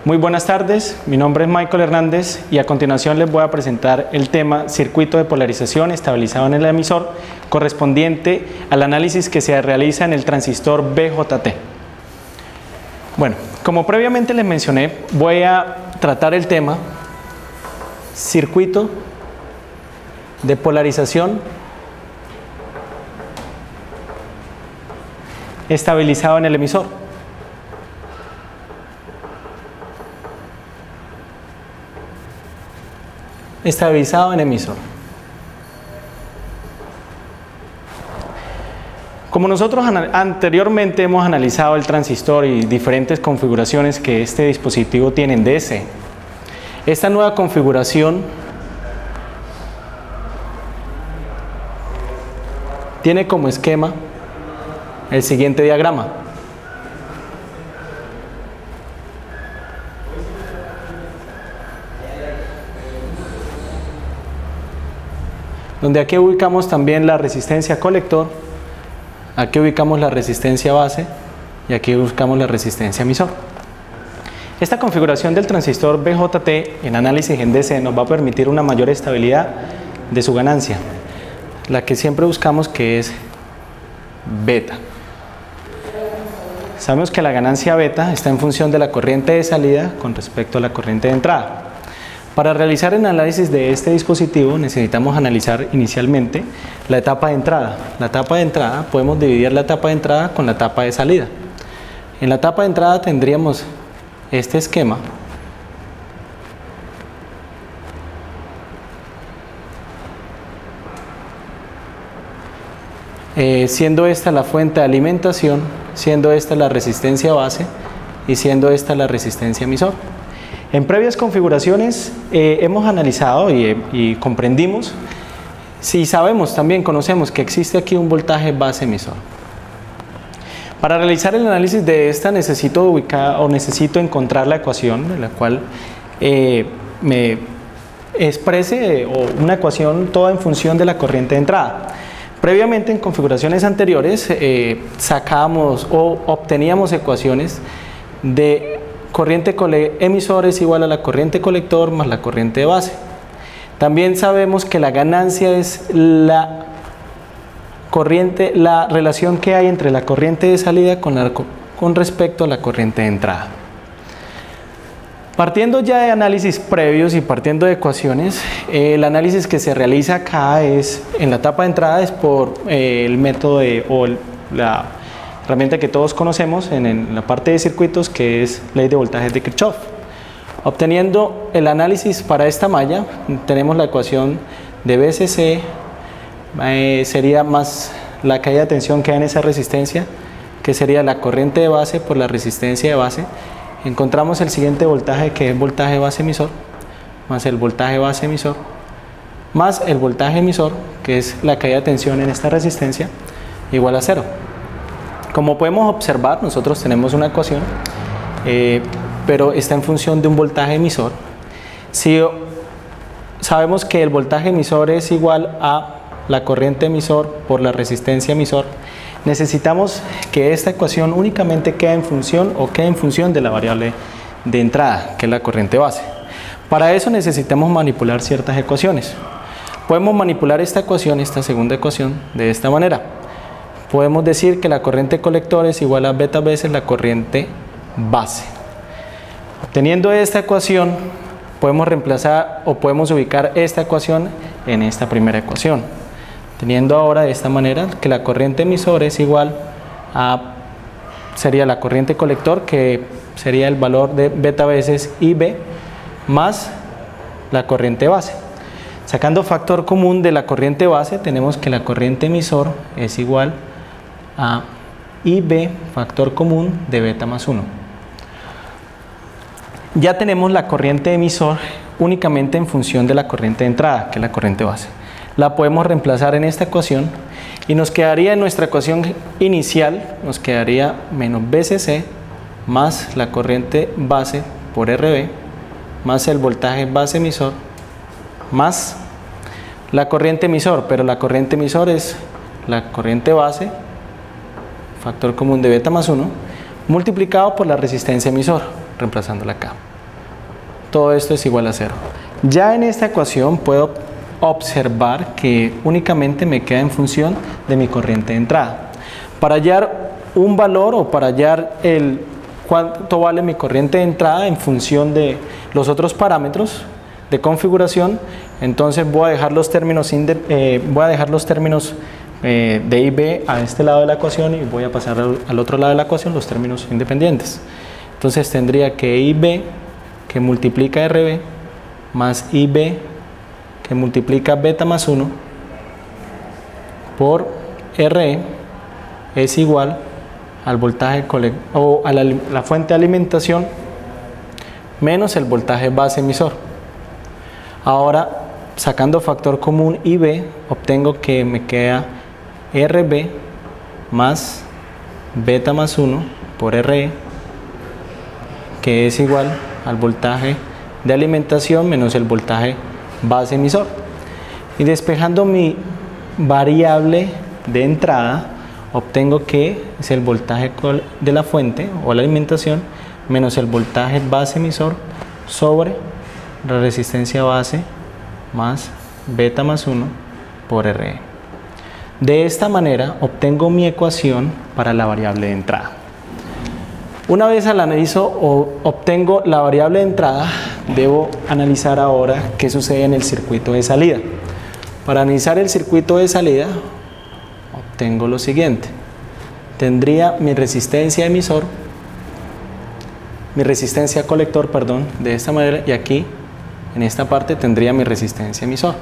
Muy buenas tardes, mi nombre es Michael Hernández y a continuación les voy a presentar el tema circuito de polarización estabilizado en el emisor correspondiente al análisis que se realiza en el transistor BJT. Bueno, como previamente les mencioné, voy a tratar el tema circuito de polarización estabilizado en el emisor. Estabilizado en emisor. Como nosotros anteriormente hemos analizado el transistor y diferentes configuraciones que este dispositivo tiene en DC, esta nueva configuración tiene como esquema el siguiente diagrama. Donde aquí ubicamos también la resistencia colector, aquí ubicamos la resistencia base y aquí ubicamos la resistencia emisor. Esta configuración del transistor BJT en análisis en DC nos va a permitir una mayor estabilidad de su ganancia, la que siempre buscamos, que es beta. Sabemos que la ganancia beta está en función de la corriente de salida con respecto a la corriente de entrada. Para realizar el análisis de este dispositivo necesitamos analizar inicialmente la etapa de entrada. La etapa de entrada, podemos dividir la etapa de entrada con la etapa de salida. En la etapa de entrada tendríamos este esquema. Siendo esta la fuente de alimentación, siendo esta la resistencia base y siendo esta la resistencia emisor. En previas configuraciones hemos analizado y comprendimos, si sabemos también, conocemos que existe aquí un voltaje base emisor. Para realizar el análisis de esta necesito encontrar la ecuación en la cual me exprese una ecuación toda en función de la corriente de entrada. Previamente en configuraciones anteriores sacábamos o obteníamos ecuaciones de corriente emisor es igual a la corriente colector más la corriente de base. También sabemos que la ganancia es la relación que hay entre la corriente de salida con respecto a la corriente de entrada. Partiendo ya de análisis previos y partiendo de ecuaciones, el análisis que se realiza acá es en la etapa de entrada es por el método la herramienta que todos conocemos en la parte de circuitos, que es ley de voltajes de Kirchhoff. Obteniendo el análisis para esta malla, tenemos la ecuación de BCC, sería más la caída de tensión que hay en esa resistencia, que sería la corriente de base por la resistencia de base. Encontramos el siguiente voltaje, que es voltaje base emisor, más el voltaje base emisor, más el voltaje emisor, que es la caída de tensión en esta resistencia, igual a 0. Como podemos observar, nosotros tenemos una ecuación, pero está en función de un voltaje emisor. Si sabemos que el voltaje emisor es igual a la corriente emisor por la resistencia emisor, necesitamos que esta ecuación únicamente quede en función de la variable de entrada, que es la corriente base. Para eso necesitamos manipular ciertas ecuaciones. Podemos manipular esta ecuación, esta segunda ecuación, de esta manera. Podemos decir que la corriente colector es igual a beta veces la corriente base. Obteniendo esta ecuación, podemos reemplazar o podemos ubicar esta ecuación en esta primera ecuación. Teniendo ahora de esta manera que la corriente emisor es igual a, sería la corriente colector, que sería el valor de beta veces IB, más la corriente base. Sacando factor común de la corriente base, tenemos que la corriente emisor es igual a IB, factor común de beta más 1. Ya tenemos la corriente emisor únicamente en función de la corriente de entrada, que es la corriente base. La podemos reemplazar en esta ecuación y nos quedaría en nuestra ecuación inicial, nos quedaría menos BCC más la corriente base por RB más el voltaje base emisor más la corriente emisor, pero la corriente emisor es la corriente base, factor común de beta más 1, multiplicado por la resistencia emisor, reemplazándola acá. todo esto es igual a 0. Ya en esta ecuación puedo observar que únicamente me queda en función de mi corriente de entrada. Para hallar un valor o para hallar cuánto vale mi corriente de entrada en función de los otros parámetros de configuración, entonces voy a dejar los términos, de I y B a este lado de la ecuación y voy a pasar al otro lado de la ecuación los términos independientes. Entonces tendría que IB que multiplica RB más IB que multiplica beta más 1 por RE es igual al voltaje o a la fuente de alimentación menos el voltaje base emisor. Ahora, sacando factor común IB, obtengo que me queda RB más beta más 1 por RE, que es igual al voltaje de alimentación menos el voltaje base emisor. Y despejando mi variable de entrada, obtengo que es el voltaje de la fuente o la alimentación menos el voltaje base emisor sobre la resistencia base más beta más 1 por RE. De esta manera obtengo mi ecuación para la variable de entrada. Una vez la analizo o obtengo la variable de entrada, debo analizar ahora qué sucede en el circuito de salida. Para analizar el circuito de salida, obtengo lo siguiente. Tendría mi resistencia emisor, mi resistencia colector, perdón, de esta manera, y aquí, en esta parte, tendría mi resistencia emisor.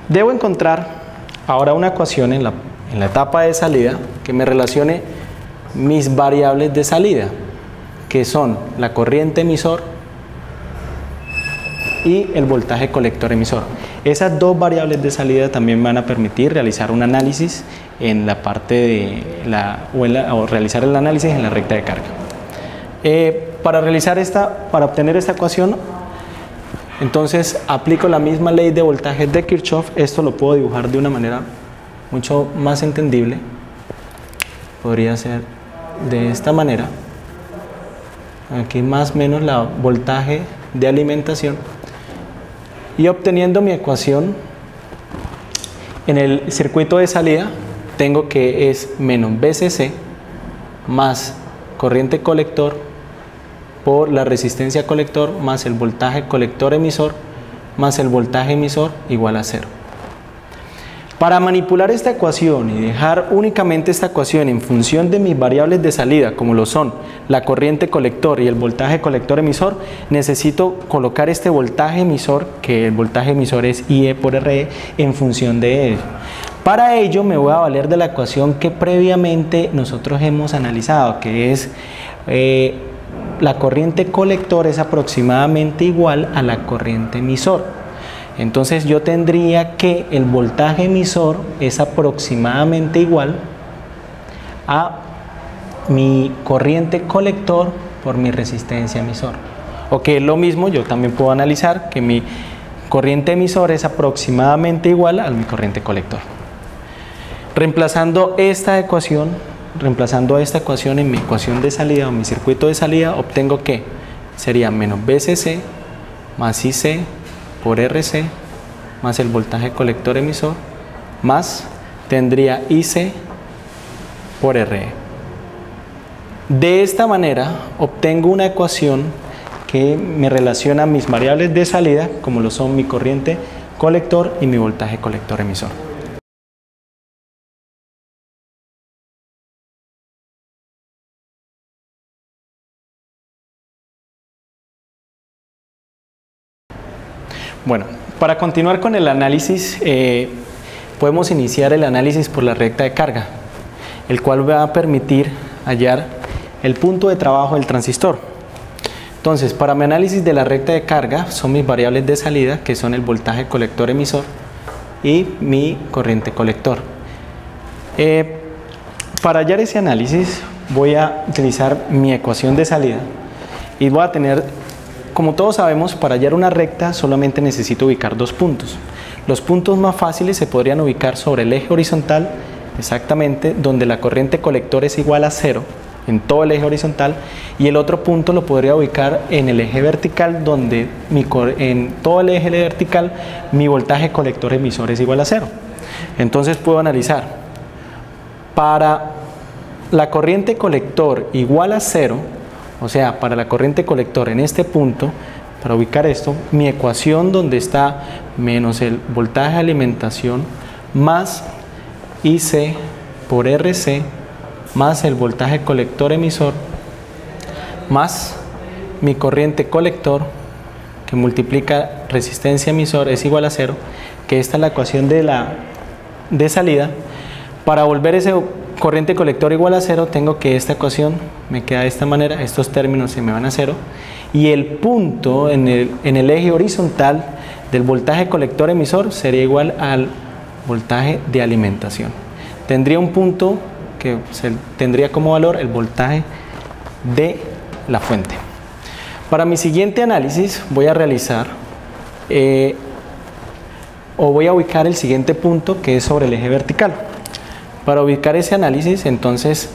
Debo encontrar ahora una ecuación en la etapa de salida que me relacione mis variables de salida, que son la corriente emisor y el voltaje colector emisor. Esas dos variables de salida también me van a permitir realizar un análisis en la parte de o realizar el análisis en la recta de carga. Para obtener esta ecuación, entonces aplico la misma ley de voltajes de Kirchhoff. Esto lo puedo dibujar de una manera mucho más entendible. Podría ser de esta manera. Aquí más o menos la voltaje de alimentación. Y obteniendo mi ecuación en el circuito de salida, tengo que es menos BCC más corriente colector por la resistencia colector más el voltaje colector emisor más el voltaje emisor igual a 0. Para manipular esta ecuación y dejar únicamente esta ecuación en función de mis variables de salida, como lo son la corriente colector y el voltaje colector emisor, necesito colocar este voltaje emisor, que el voltaje emisor es IE por RE, en función de ello. Para ello me voy a valer de la ecuación que previamente nosotros hemos analizado, que es la corriente colector es aproximadamente igual a la corriente emisor. Entonces yo tendría que el voltaje emisor es aproximadamente igual a mi corriente colector por mi resistencia emisor. O que es lo mismo, yo también puedo analizar que mi corriente emisor es aproximadamente igual a mi corriente colector. Reemplazando esta ecuación en mi ecuación de salida o mi circuito de salida, obtengo que sería menos BCC más IC por RC más el voltaje colector emisor más tendría IC por RE. De esta manera obtengo una ecuación que me relaciona mis variables de salida, como lo son mi corriente colector y mi voltaje colector emisor. Bueno, para continuar con el análisis, podemos iniciar el análisis por la recta de carga, el cual va a permitir hallar el punto de trabajo del transistor. Entonces, para mi análisis de la recta de carga, son mis variables de salida, que son el voltaje colector emisor y mi corriente colector. Para hallar ese análisis, voy a utilizar mi ecuación de salida y voy a tener, como todos sabemos, para hallar una recta solamente necesito ubicar dos puntos. Los puntos más fáciles se podrían ubicar sobre el eje horizontal, exactamente donde la corriente colector es igual a 0 en todo el eje horizontal, y el otro punto lo podría ubicar en el eje vertical, donde en todo el eje vertical mi voltaje colector emisor es igual a 0. Entonces puedo analizar para la corriente colector igual a 0, o sea, para la corriente colector en este punto, para ubicar esto, mi ecuación donde está menos el voltaje de alimentación más IC por RC más el voltaje colector emisor más mi corriente colector que multiplica resistencia emisor es igual a 0, que esta es la ecuación de salida. Para volver ese corriente colector igual a 0 tengo que esta ecuación me queda de esta manera, estos términos se me van a 0 y el punto en el eje horizontal del voltaje colector emisor sería igual al voltaje de alimentación. Tendría un punto que tendría como valor el voltaje de la fuente. Para mi siguiente análisis voy a realizar voy a ubicar el siguiente punto que es sobre el eje vertical. Para ubicar ese análisis, entonces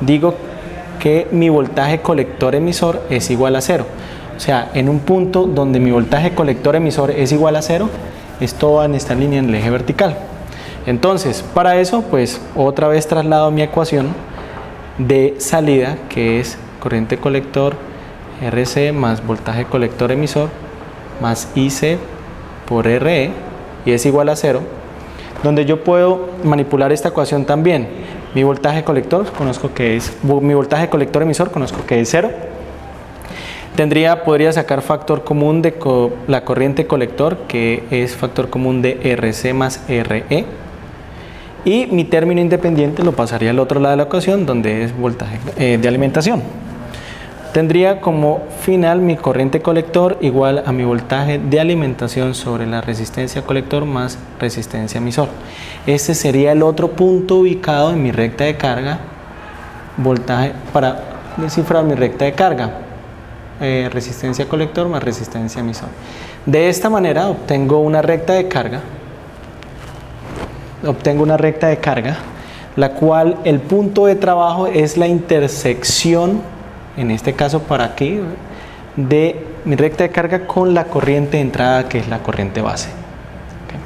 digo que mi voltaje colector emisor es igual a 0. O sea, en un punto donde mi voltaje colector emisor es igual a 0, esto va en esta línea en el eje vertical. Entonces, para eso, pues otra vez traslado mi ecuación de salida, que es corriente colector RC más voltaje colector emisor más IC por RE, y es igual a 0, donde yo puedo manipular esta ecuación también. Mi voltaje colector mi voltaje colector emisor conozco que es 0. Podría sacar factor común de la corriente colector, que es factor común de RC más RE. Y mi término independiente lo pasaría al otro lado de la ecuación, donde es voltaje de alimentación. Tendría como final mi corriente colector igual a mi voltaje de alimentación sobre la resistencia colector más resistencia emisor. Este sería el otro punto ubicado en mi recta de carga, voltaje para descifrar mi recta de carga, resistencia colector más resistencia emisor. De esta manera obtengo una recta de carga, la cual el punto de trabajo es la intersección, en este caso para aquí, de mi recta de carga con la corriente de entrada, que es la corriente base. Okay.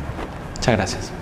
Muchas gracias.